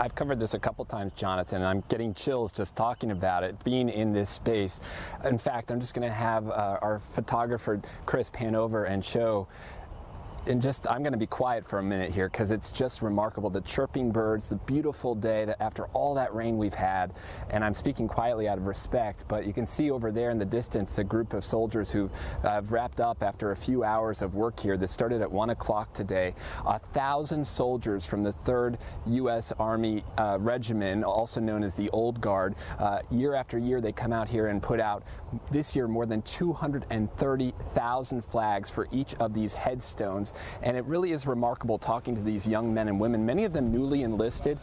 I've covered this a couple times, Jonathan, and I'm getting chills just talking about it, being in this space. In fact, I'm just going to have our photographer, Chris, pan over and show. And I'm going to be quiet for a minute here because it's just remarkable. The chirping birds, the beautiful day that after all that rain we've had, and I'm speaking quietly out of respect, but you can see over there in the distance a group of soldiers who have wrapped up after a few hours of work here that started at 1 o'clock today. 1,000 soldiers from the 3rd U.S. Army Regiment, also known as the Old Guard. Year after year they come out here and put out, this year, more than 230,000 flags for each of these headstones. And it really is remarkable talking to these young men and women, many of them newly enlisted,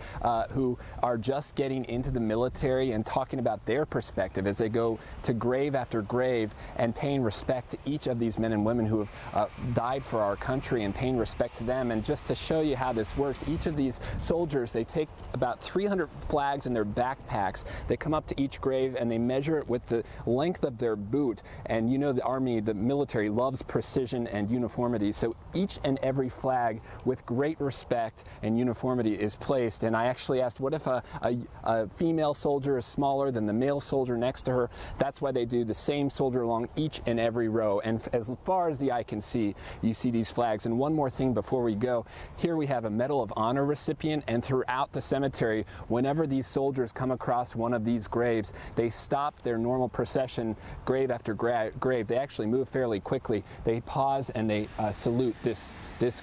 who are just getting into the military, and talking about their perspective as they go to grave after grave and paying respect to each of these men and women who have died for our country, and paying respect to them. And just to show you how this works, each of these soldiers, they take about 300 flags in their backpacks. They come up to each grave and they measure it with the length of their boot. And you know, the Army, the military, loves precision and uniformity. So each and every flag, with great respect and uniformity, is placed. And I actually asked, what if a female soldier is smaller than the male soldier next to her? That's why they do the same soldier along each and every row. And as far as the eye can see, you see these flags. And one more thing before we go, here we have a Medal of Honor recipient, and throughout the cemetery, whenever these soldiers come across one of these graves, they stop their normal procession grave after grave. They actually move fairly quickly. They pause and they salute this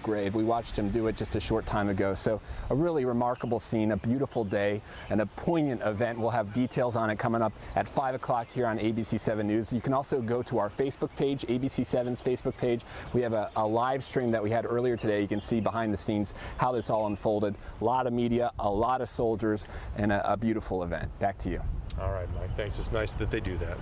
grave. We watched him do it just a short time ago. So a really remarkable scene, a beautiful day, and a poignant event. We'll have details on it coming up at 5 o'clock here on ABC 7 News. You can also go to our Facebook page, ABC 7's Facebook page. We have a live stream that we had earlier today. You can see behind the scenes how this all unfolded. A lot of media, a lot of soldiers, and a beautiful event. Back to you. All right, Mike. Thanks. It's nice that they do that.